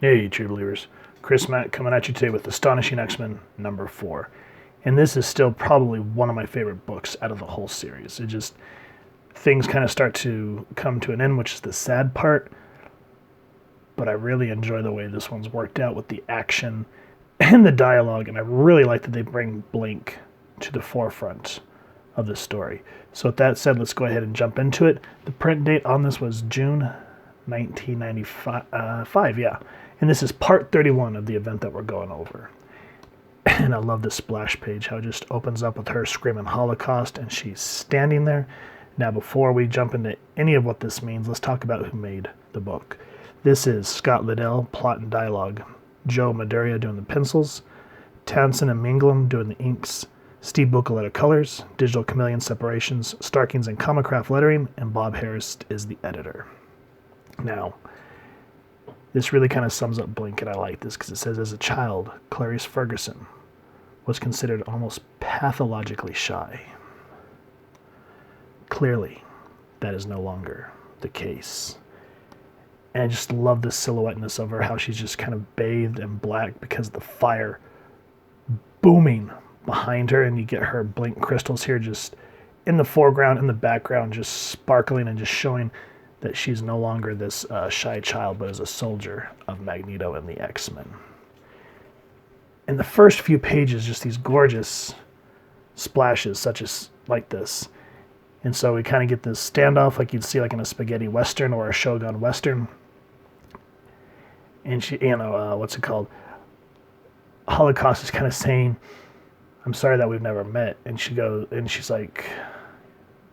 Hey, true believers. Chris Mack coming at you today with Astonishing X-Men number 4. And this is still probably one of my favorite books out of the whole series. It just, things kind of start to come to an end, which is the sad part. But I really enjoy the way this one's worked out with the action and the dialogue. And I really like that they bring Blink to the forefront of the story. So with that said, let's go ahead and jump into it. The print date on this was June 1995, yeah. And this is part 31 of the event that we're going over. And I love this splash page, how it just opens up with her screaming Holocaust, and she's standing there. Now, before we jump into any of what this means, let's talk about who made the book. This is Scott Liddell, plot and dialogue. Joe Maduria doing the pencils. Townsend and Minglam doing the inks. Steve Bucaletta colors. Digital Chameleon separations. Starkings and Comicraft lettering. And Bob Harris is the editor. Now, this really kind of sums up Blink, and I like this because it says, as a child, Clarice Ferguson was considered almost pathologically shy. Clearly, that is no longer the case. And I just love the silhouetteness of her, how she's just kind of bathed in black because of the fire booming behind her, and you get her Blink crystals here just in the foreground, in the background, just sparkling and just showing that she's no longer this shy child, but is a soldier of Magneto and the X-Men. In the first few pages, just these gorgeous splashes, such as like this. And so we kind of get this standoff like you'd see like in a spaghetti western or a Shogun western. And she, what's it called? Holocaust is kind of saying, I'm sorry that we've never met. And she goes, and she's like,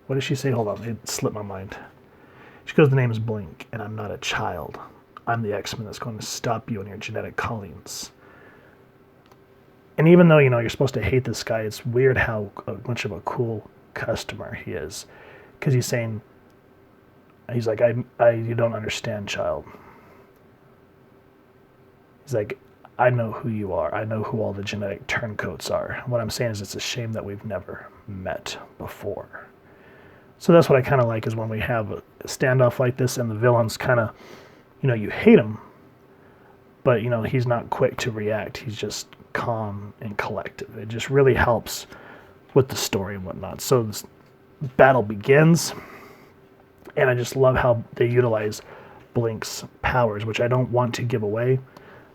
what does she say? Hold on, it slipped my mind. She goes, the name is Blink, and I'm not a child. I'm the X-Men that's going to stop you in your genetic callings. And even though, you're supposed to hate this guy, it's weird how much of a cool customer he is. Because he's saying, he's like, you don't understand, child. He's like, I know who you are. I know who all the genetic turncoats are. What I'm saying is it's a shame that we've never met before. So that's what I kind of like, is when we have a standoff like this and the villain's kind of, you hate him, but, he's not quick to react. He's just calm and collective. It just really helps with the story and whatnot. So this battle begins, and I just love how they utilize Blink's powers, which I don't want to give away,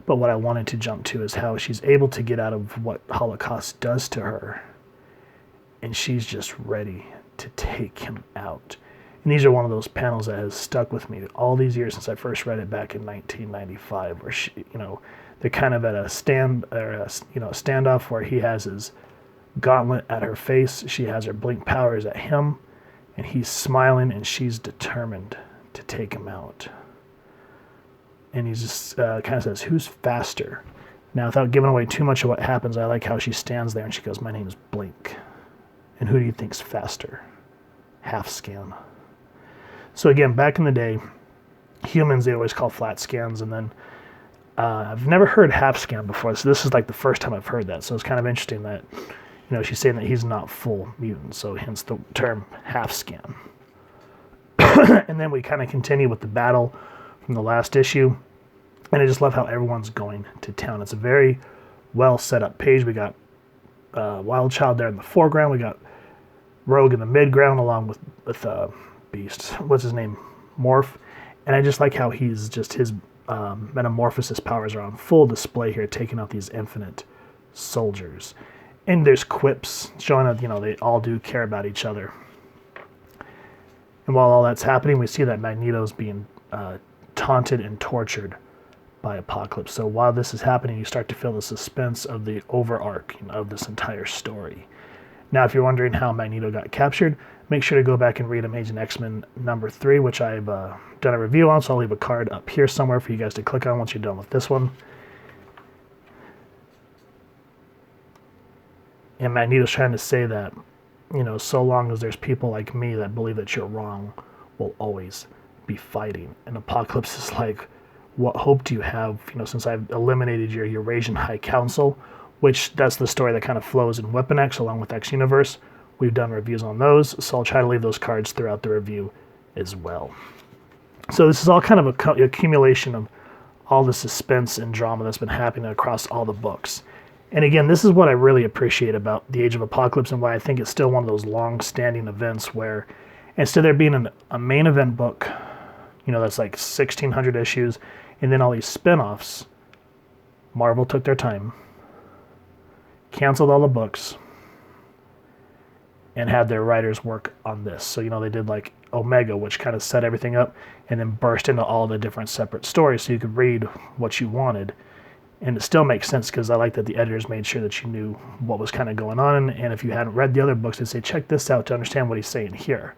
but what I wanted to jump to is how she's able to get out of what Holocaust does to her, and she's just ready to take him out. And these are one of those panels that has stuck with me all these years since I first read it back in 1995, where she, they're kind of at a standoff where he has his gauntlet at her face, she has her Blink powers at him, and he's smiling, and she's determined to take him out. And he just kind of says, who's faster? Now, without giving away too much of what happens, I like how she stands there and she goes, my name is Blink. And who do you think's faster? Half scan. So again, back in the day, humans, they always call flat scans, and then I've never heard half scan before, so this is like the first time I've heard that. So it's kind of interesting that, she's saying that he's not full mutant, so hence the term half scan. And then we kind of continue with the battle from the last issue, and I just love how everyone's going to town. It's a very well set up page. We got Wild Child there in the foreground. We got Rogue in the midground along with Beast. What's his name? Morph. And I just like how he's just, his metamorphosis powers are on full display here, taking out these infinite soldiers. And there's quips showing that, they all do care about each other. And while all that's happening, we see that Magneto's being taunted and tortured by Apocalypse. So while this is happening, you start to feel the suspense of the overarching of this entire story. Now, if you're wondering how Magneto got captured, make sure to go back and read Amazing X-Men number 3, which I've done a review on, so I'll leave a card up here somewhere for you guys to click on once you're done with this one. And Magneto's trying to say that, so long as there's people like me that believe that you're wrong, we'll always be fighting. And Apocalypse is like, what hope do you have, since I've eliminated your Eurasian High Council, which that's the story that kind of flows in Weapon X along with X Universe. We've done reviews on those, so I'll try to leave those cards throughout the review as well. So this is all kind of a accumulation of all the suspense and drama that's been happening across all the books. And again, this is what I really appreciate about the Age of Apocalypse and why I think it's still one of those long-standing events where instead of there being a main event book, that's like 1,600 issues, and then all these spin-offs, Marvel took their time, canceled all the books, and had their writers work on this. So, they did like Omega, which kind of set everything up, and then burst into all the different separate stories so you could read what you wanted. And it still makes sense because I like that the editors made sure that you knew what was kind of going on. And if you hadn't read the other books, they'd say, check this out to understand what he's saying here.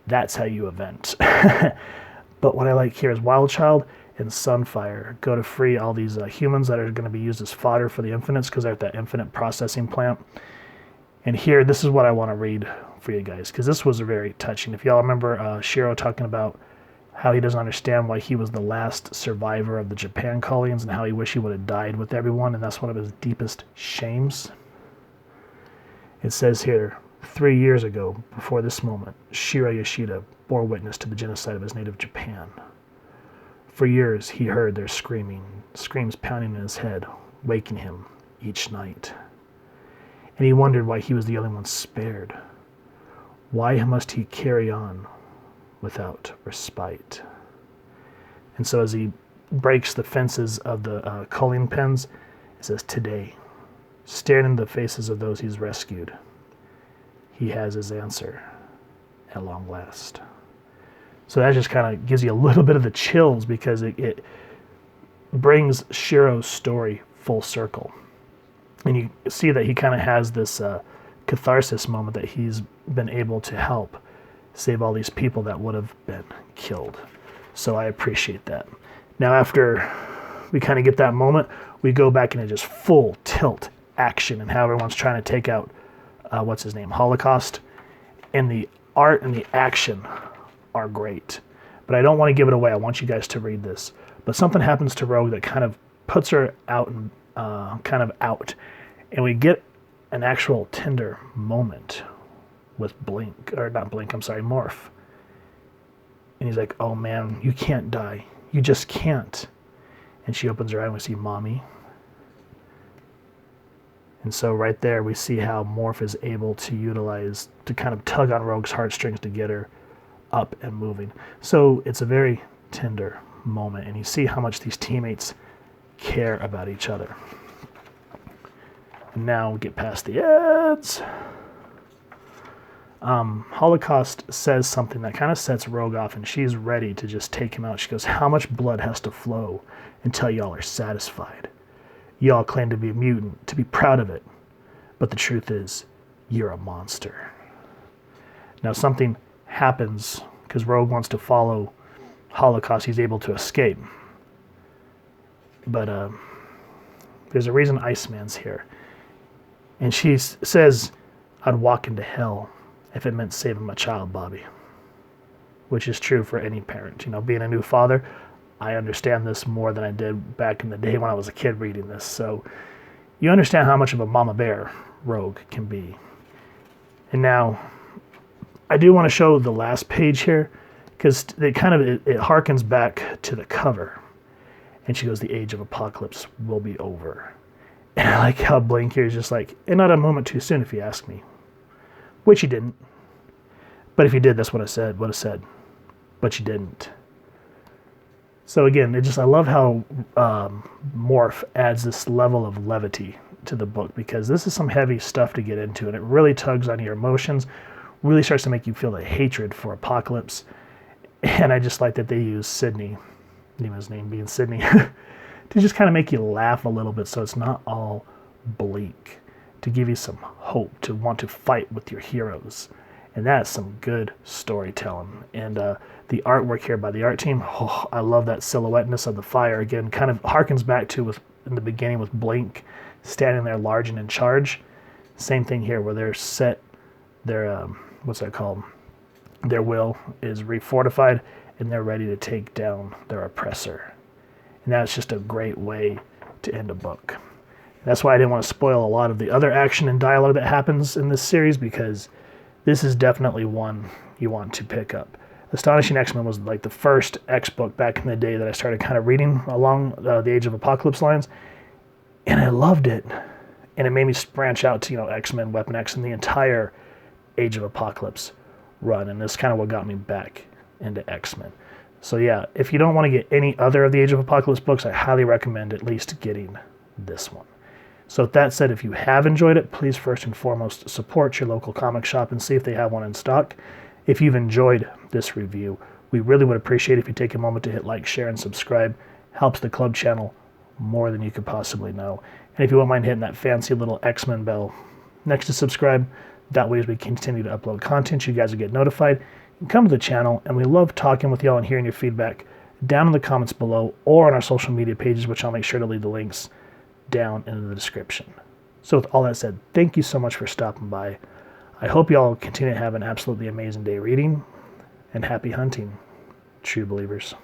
That's how you event. But what I like here is Wild Child and Sunfire go to free all these humans that are going to be used as fodder for the Infinites because they're at that Infinite processing plant. And here, this is what I want to read for you guys because this was very touching. If y'all remember Shiro talking about how he doesn't understand why he was the last survivor of the Japan colonies and how he wished he would have died with everyone, and that's one of his deepest shames. It says here, 3 years ago, before this moment, Shiro Yoshida bore witness to the genocide of his native Japan. For years, he heard their screams pounding in his head, waking him each night. And he wondered why he was the only one spared. Why must he carry on without respite? And so as he breaks the fences of the culling pens, it says, today, staring into the faces of those he's rescued, he has his answer at long last. So that just kind of gives you a little bit of the chills because it brings Shiro's story full circle. And you see that he kind of has this catharsis moment that he's been able to help save all these people that would have been killed. So I appreciate that. Now after we kind of get that moment, we go back into just full tilt action and how everyone's trying to take out, Holocaust. And the art and the action are great. But I don't want to give it away. I want you guys to read this. But something happens to Rogue that kind of puts her out and and we get an actual tender moment with Morph. And he's like, oh man, you can't die. You just can't. And she opens her eye and we see Mommy. And so right there we see how Morph is able to kind of tug on Rogue's heartstrings to get her up and moving. So it's a very tender moment, and you see how much these teammates care about each other. And now we get past the ads. Holocaust says something that kind of sets Rogue off, and she's ready to just take him out. She goes, how much blood has to flow until y'all are satisfied? Y'all claim to be a mutant, to be proud of it. But the truth is, you're a monster. Now something happens because Rogue wants to follow Holocaust. He's able to escape. But there's a reason Iceman's here. And she says, I'd walk into hell if it meant saving my child, Bobby. Which is true for any parent. Being a new father, I understand this more than I did back in the day when I was a kid reading this. So you understand how much of a mama bear Rogue can be. And now, I do want to show the last page here because it harkens back to the cover. And she goes, the Age of Apocalypse will be over. And I like how Blink here is just like, and not a moment too soon if you ask me. Which he didn't. But if he did, that's what I would have said. But you didn't. So again, I love how Morph adds this level of levity to the book because this is some heavy stuff to get into, and it really tugs on your emotions, really starts to make you feel the hatred for Apocalypse. And I just like that they use Sydney, even his name being Sydney, to just kind of make you laugh a little bit so it's not all bleak, to give you some hope, to want to fight with your heroes. And that's some good storytelling. And the artwork here by the art team, I love that silhouetteness of the fire. Again, kind of harkens back to in the beginning with Blink standing there large and in charge. Same thing here where they're set, their, their will is refortified and they're ready to take down their oppressor. And that's just a great way to end a book. That's why I didn't want to spoil a lot of the other action and dialogue that happens in this series because this is definitely one you want to pick up. Astonishing X-Men was like the first X book back in the day that I started kind of reading along the Age of Apocalypse lines, and I loved it. And it made me branch out to, X-Men, Weapon X, and the entire Age of Apocalypse run, and this is kind of what got me back into X-Men. So yeah, if you don't want to get any other of the Age of Apocalypse books, I highly recommend at least getting this one. So with that said, if you have enjoyed it, please first and foremost support your local comic shop and see if they have one in stock. If you've enjoyed this review, we really would appreciate if you take a moment to hit like, share, and subscribe. Helps the club channel more than you could possibly know. And if you won't mind hitting that fancy little X-Men bell next to subscribe, that way as we continue to upload content, you guys will get notified. You can come to the channel, and we love talking with y'all and hearing your feedback down in the comments below or on our social media pages, which I'll make sure to leave the links down in the description. So with all that said, thank you so much for stopping by. I hope y'all continue to have an absolutely amazing day reading, and happy hunting, true believers.